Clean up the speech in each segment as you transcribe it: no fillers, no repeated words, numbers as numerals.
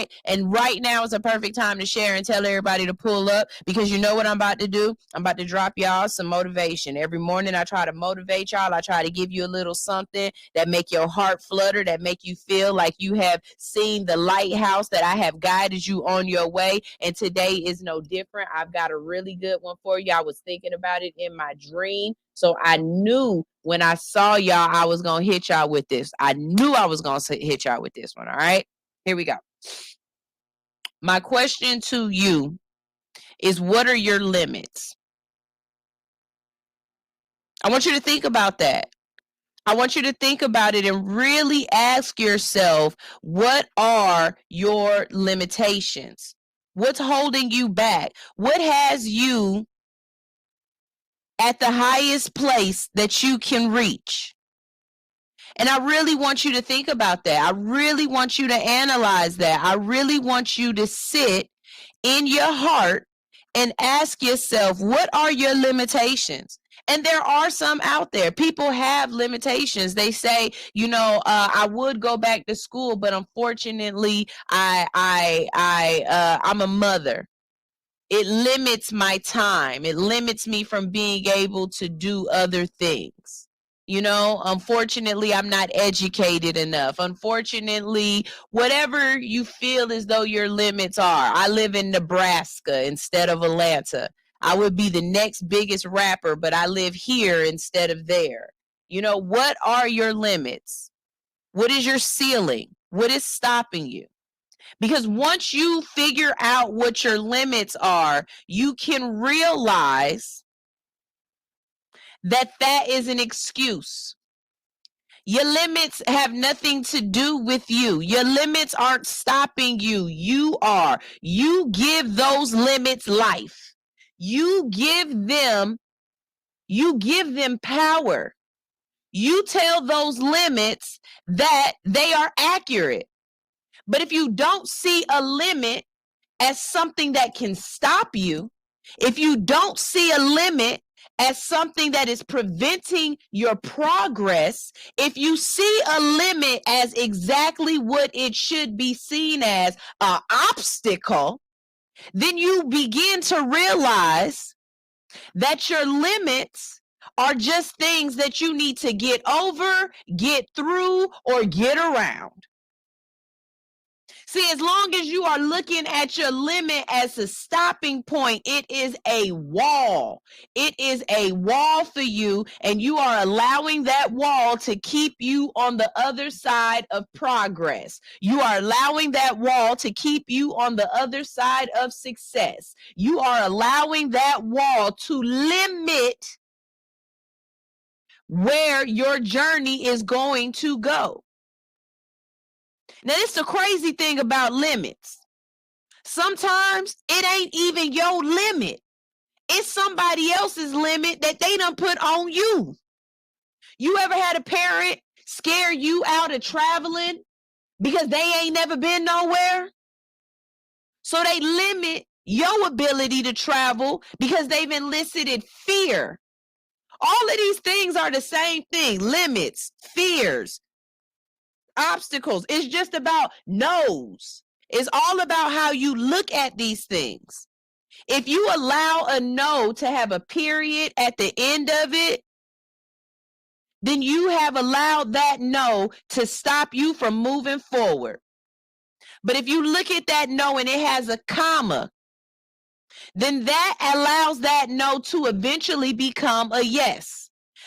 right? And right now is a perfect time to share and tell everybody to pull up, because you know what I'm about to do? I'm about to drop y'all some motivation. Every morning I try to motivate y'all. I try to give you a little something that make your heart flutter, that make you feel like you have seen the lighthouse, that I have guided you on your way. And today is no different. I've got a really good one for you. I was thinking about it in my dream. So I knew when I saw y'all, I was going to hit y'all with this. I knew I was going to hit y'all with this one. All right, here we go. My question to you is, what are your limits? I want you to think about that. I want you to think about it and really ask yourself, what are your limitations? What's holding you back? What has you at the highest place that you can reach? And I really want you to think about that. I really want you to analyze that. I really want you to sit in your heart and ask yourself, what are your limitations? And there are some out there. People have limitations. They say, I would go back to school, but unfortunately, I'm a mother. It limits my time. It limits me from being able to do other things. Unfortunately, I'm not educated enough. Unfortunately, whatever you feel as though your limits are. I live in Nebraska instead of Atlanta. I would be the next biggest rapper, but I live here instead of there. What are your limits? What is your ceiling? What is stopping you? Because once you figure out what your limits are, you can realize that is an excuse. Your limits have nothing to do with you. Your limits aren't stopping you. You are. You give those limits life. You give them power. You tell those limits that they are accurate. But if you don't see a limit as something that can stop you, if you don't see a limit as something that is preventing your progress, if you see a limit as exactly what it should be seen as, an obstacle, then you begin to realize that your limits are just things that you need to get over, get through, or get around. See, as long as you are looking at your limit as a stopping point, it is a wall. It is a wall for you, and you are allowing that wall to keep you on the other side of progress. You are allowing that wall to keep you on the other side of success. You are allowing that wall to limit where your journey is going to go. Now, this is the crazy thing about limits. Sometimes it ain't even your limit. It's somebody else's limit that they done put on you. You ever had a parent scare you out of traveling because they ain't never been nowhere? So they limit your ability to travel because they've elicited fear. All of these things are the same thing. Limits, fears, obstacles. It's just about no's. It's all about how you look at these things. If you allow a no to have a period at the end of it, then you have allowed that no to stop you from moving forward. But if you look at that no and it has a comma, then that allows that no to eventually become a yes.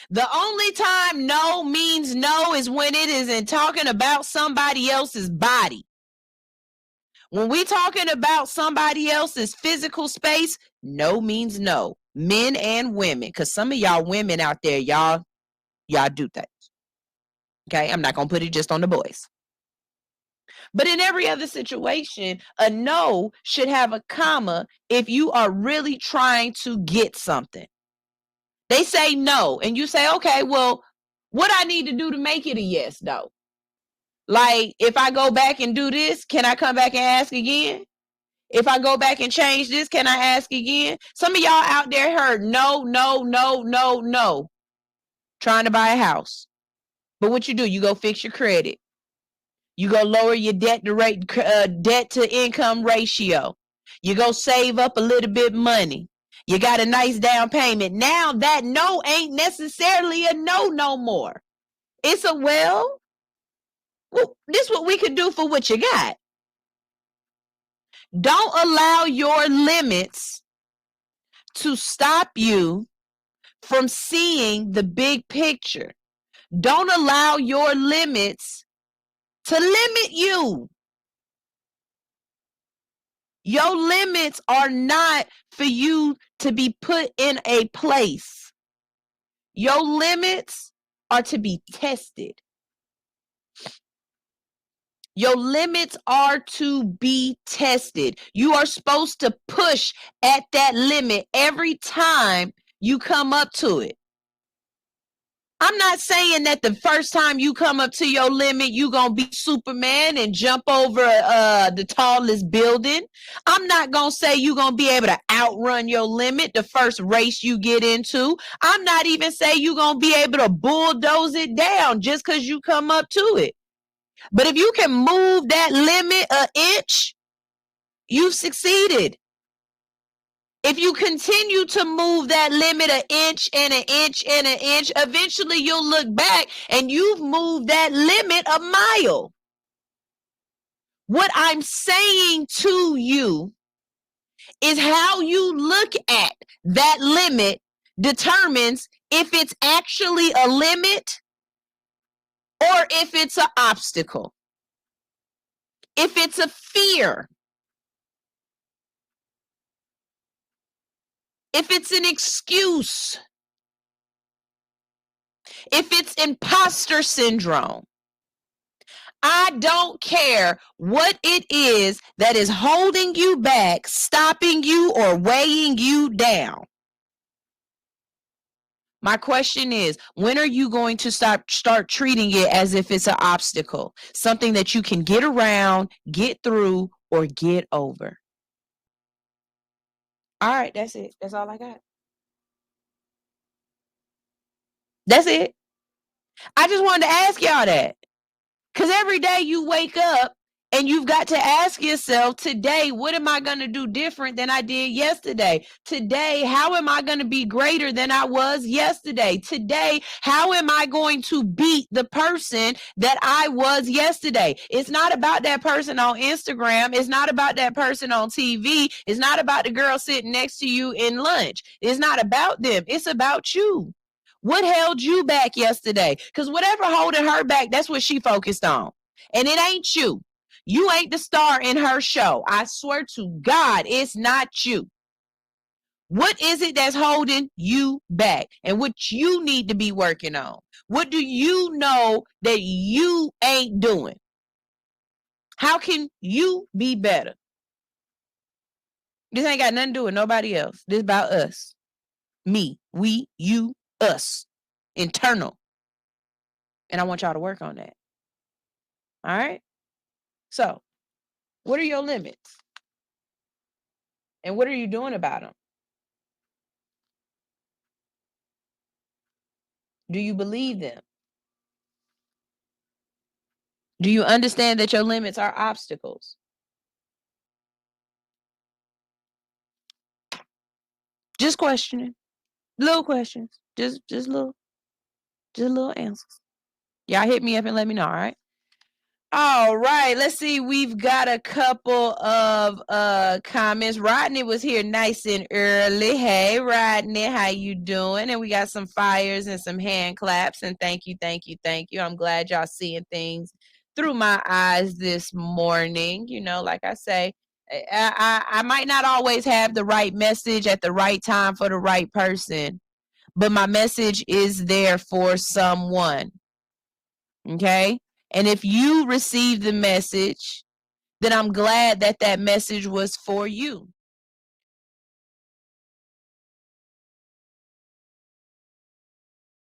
The only time no means no is when it isn't talking about somebody else's body. When we talking about somebody else's physical space, no means no. Men and women, because some of y'all women out there, y'all do things. Okay, I'm not going to put it just on the boys. But in every other situation, a no should have a comma if you are really trying to get something. They say no, and you say, okay, well, what I need to do to make it a yes, though? Like, if I go back and do this, can I come back and ask again? If I go back and change this, can I ask again? Some of y'all out there heard no, no, no, no, no, trying to buy a house. But what you do, you go fix your credit. You go lower your debt to income ratio. You go save up a little bit money. You got a nice down payment. Now that no ain't necessarily a no more. It's a well, this is what we could do for what you got. Don't allow your limits to stop you from seeing the big picture. Don't allow your limits to limit you. Your limits are not for you to be put in a place. Your limits are to be tested. Your limits are to be tested. You are supposed to push at that limit every time you come up to it. I'm not saying that the first time you come up to your limit, you're going to be Superman and jump over the tallest building. I'm not going to say you're going to be able to outrun your limit the first race you get into. I'm not even saying you're going to be able to bulldoze it down just because you come up to it. But if you can move that limit an inch, you've succeeded. If you continue to move that limit an inch and an inch and an inch, eventually you'll look back and you've moved that limit a mile. What I'm saying to you is how you look at that limit determines if it's actually a limit or if it's an obstacle, if it's a fear, if it's an excuse, if it's imposter syndrome. I don't care what it is that is holding you back, stopping you, or weighing you down. My question is, when are you going to start treating it as if it's an obstacle, something that you can get around, get through, or get over? All right, that's it. That's all I got. That's it. I just wanted to ask y'all that. Because every day you wake up and you've got to ask yourself, today, what am I going to do different than I did yesterday? Today, how am I going to be greater than I was yesterday? Today, how am I going to beat the person that I was yesterday? It's not about that person on Instagram. It's not about that person on TV. It's not about the girl sitting next to you in lunch. It's not about them. It's about you. What held you back yesterday? Because whatever holding her back, that's what she focused on. And it ain't you. You ain't the star in her show. I swear to God, it's not you. What is it that's holding you back and what you need to be working on? What do you know that you ain't doing? How can you be better? This ain't got nothing to do with nobody else. This is about us. Me, we, you, us. Internal. And I want y'all to work on that. All right? So, what are your limits? And what are you doing about them? Do you believe them? Do you understand that your limits are obstacles? Just questioning. Little questions. Just little answers. Y'all hit me up and let me know, all right? All right, let's see. We've got a couple of comments. Rodney was here nice and early. Hey, Rodney, how you doing? And we got some fires and some hand claps. And thank you. I'm glad y'all seeing things through my eyes this morning. You know, like I say, I might not always have the right message at the right time for the right person, but my message is there for someone. Okay? And if you receive the message, then I'm glad that that message was for you.